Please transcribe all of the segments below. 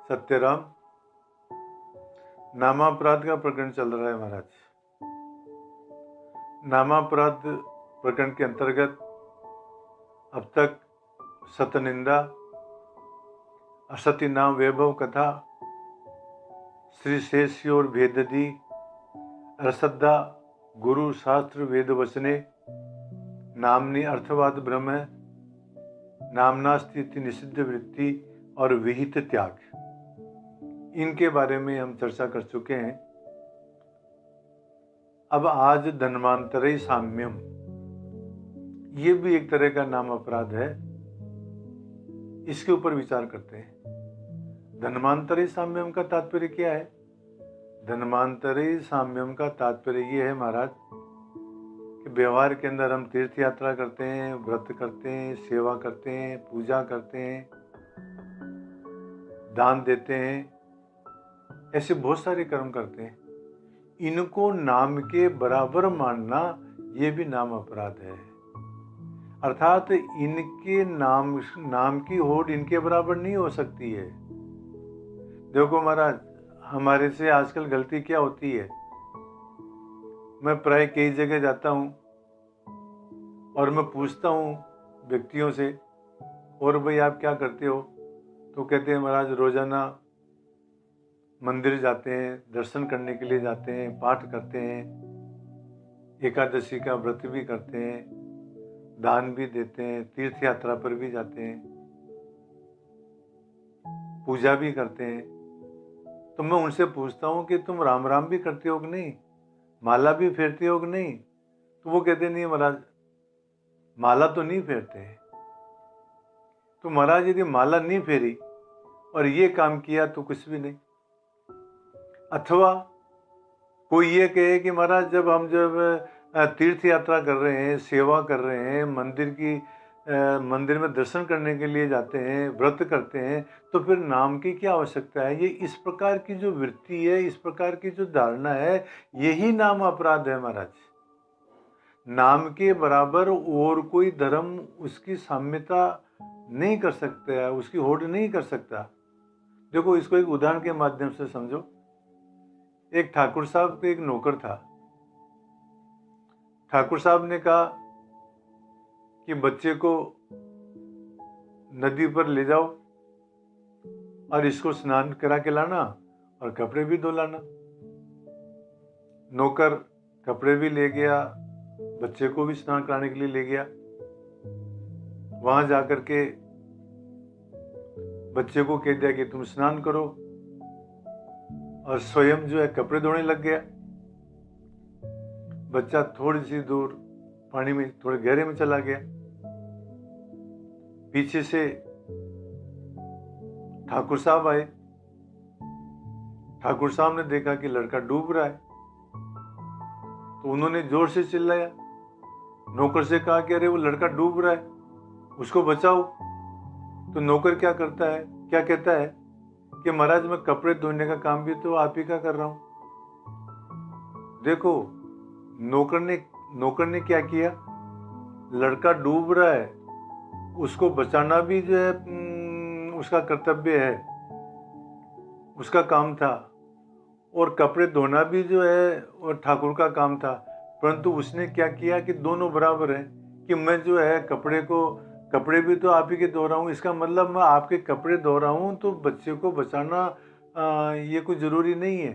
सत्यराम, नामापराध का प्रकरण चल रहा है महाराज। नामापराध प्रकरण के अंतर्गत अब तक सतनिंदा, असत्य नाम वैभव कथा, श्री शेष और भेददी, अरसद्धा गुरु शास्त्र वेद वचने, नामनी अर्थवाद ब्रह्म, नामनास्ति निषिद्ध वृत्ति और विहित त्याग, इनके बारे में हम चर्चा कर चुके हैं। अब आज धन्वंतरि साम्यम, ये भी एक तरह का नाम अपराध है, इसके ऊपर विचार करते हैं। धन्वंतरि साम्यम का तात्पर्य क्या है? धन्वंतरि साम्यम का तात्पर्य ये है महाराज कि व्यवहार के अंदर हम तीर्थ यात्रा करते हैं, व्रत करते हैं, सेवा करते हैं, पूजा करते हैं, दान देते हैं, ऐसे बहुत सारे कर्म करते हैं। इनको नाम के बराबर मानना ये भी नाम अपराध है। अर्थात इनके नाम की होड़ इनके बराबर नहीं हो सकती है। देखो महाराज, हमारे से आजकल गलती क्या होती है, मैं प्राय कई जगह जाता हूँ और मैं पूछता हूँ व्यक्तियों से, और भाई आप क्या करते हो? तो कहते हैं महाराज रोजाना मंदिर जाते हैं, दर्शन करने के लिए जाते हैं, पाठ करते हैं, एकादशी का व्रत भी करते हैं, दान भी देते हैं, तीर्थ यात्रा पर भी जाते हैं, पूजा भी करते हैं। तो मैं उनसे पूछता हूँ कि तुम राम राम भी करते हो कि नहीं, माला भी फेरते हो कि नहीं? तो वो कहते नहीं महाराज, माला तो नहीं फेरते। तो महाराज यदि माला नहीं फेरी और ये काम किया तो कुछ भी नहीं। अथवा कोई ये कहे कि महाराज जब तीर्थ यात्रा कर रहे हैं, सेवा कर रहे हैं, मंदिर में दर्शन करने के लिए जाते हैं, व्रत करते हैं, तो फिर नाम की क्या आवश्यकता है? ये इस प्रकार की जो वृत्ति है, इस प्रकार की जो धारणा है, यही नाम अपराध है महाराज। नाम के बराबर और कोई धर्म उसकी साम्यता नहीं कर सकता है, उसकी होड़ नहीं कर सकता। देखो, इसको एक उदाहरण के माध्यम से समझो। एक ठाकुर साहब का एक नौकर था। ठाकुर साहब ने कहा कि बच्चे को नदी पर ले जाओ और इसको स्नान करा के लाना और कपड़े भी धो लाना। नौकर कपड़े भी ले गया, बच्चे को भी स्नान कराने के लिए ले गया। वहां जाकर के बच्चे को कह दिया कि तुम स्नान करो, और स्वयं जो है कपड़े धोने लग गया। बच्चा थोड़ी सी दूर पानी में थोड़े गहरे में चला गया। पीछे से ठाकुर साहब आए। ठाकुर साहब ने देखा कि लड़का डूब रहा है, तो उन्होंने जोर से चिल्लाया, नौकर से कहा कि अरे वो लड़का डूब रहा है, उसको बचाओ। तो नौकर क्या कहता है कि महाराज मैं कपड़े धोने का काम भी तो आप ही का कर रहा हूं। देखो, नौकर ने क्या किया, लड़का डूब रहा है, उसको बचाना भी जो है उसका कर्तव्य है, उसका काम था, और कपड़े धोना भी जो है और ठाकुर का काम था। परंतु उसने क्या किया कि दोनों बराबर हैं, कि मैं जो है कपड़े भी तो आप ही के धो रहा हूँ, इसका मतलब मैं आपके कपड़े धो रहा हूँ, तो बच्चे को बचाना ये कोई जरूरी नहीं है।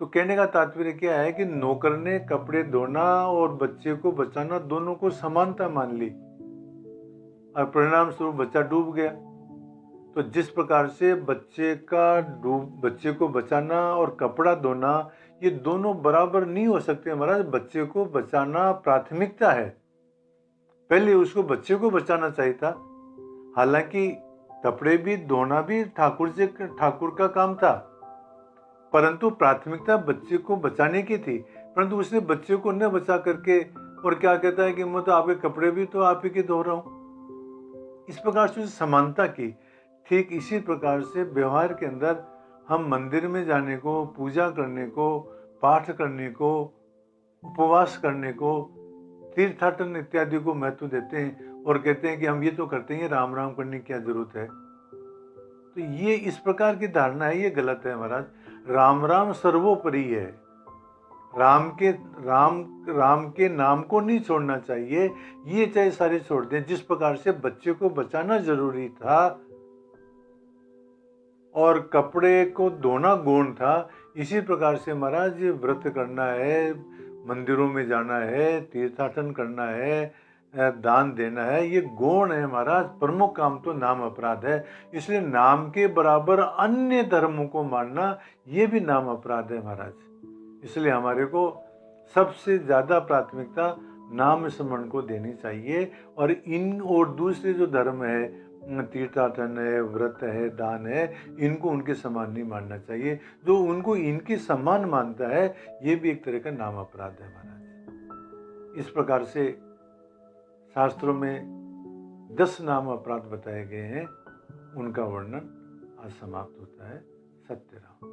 तो कहने का तात्पर्य क्या है कि नौकर ने कपड़े धोना और बच्चे को बचाना दोनों को समानता मान ली, और परिणाम स्वरूप बच्चा डूब गया। तो जिस प्रकार से बच्चे को बचाना और कपड़ा धोना, ये दोनों बराबर नहीं हो सकते महाराज। बच्चे को बचाना प्राथमिकता है, पहले उसको बच्चे को बचाना चाहिए था। हालांकि कपड़े भी धोना भी ठाकुर का काम था, परंतु प्राथमिकता बच्चे को बचाने की थी। परंतु उसने बच्चे को न बचा करके और क्या कहता है कि मैं तो आपके कपड़े भी तो आप ही के धो रहा हूं। इस प्रकार से समानता की। ठीक इसी प्रकार से व्यवहार के अंदर हम मंदिर में जाने को, पूजा करने को, पाठ करने को, उपवास करने को, तीर्थाटन इत्यादि को महत्व देते हैं और कहते हैं कि हम ये तो करते हैं, राम राम करने की क्या जरूरत है। तो ये इस प्रकार की धारणा है, ये गलत है महाराज। राम राम सर्वोपरि है। राम के नाम को नहीं छोड़ना चाहिए, ये चाहे सारे छोड़ दें। जिस प्रकार से बच्चे को बचाना जरूरी था और कपड़े को धोना गौण था, इसी प्रकार से महाराज ये व्रत करना है, मंदिरों में जाना है, तीर्थाटन करना है, दान देना है, ये गौण है महाराज। प्रमुख काम तो नाम अपराध है। इसलिए नाम के बराबर अन्य धर्मों को मानना ये भी नाम अपराध है महाराज। इसलिए हमारे को सबसे ज़्यादा प्राथमिकता नाम स्मरण को देनी चाहिए। और इन और दूसरे जो धर्म है, तीर्थाटन है, व्रत है, दान है, इनको उनके समान नहीं मानना चाहिए। जो उनको इनके समान मानता है, ये भी एक तरह का नाम अपराध है महाराज। इस प्रकार से शास्त्रों में 10 नाम अपराध बताए गए हैं। उनका वर्णन आज समाप्त होता है। सत्य राम।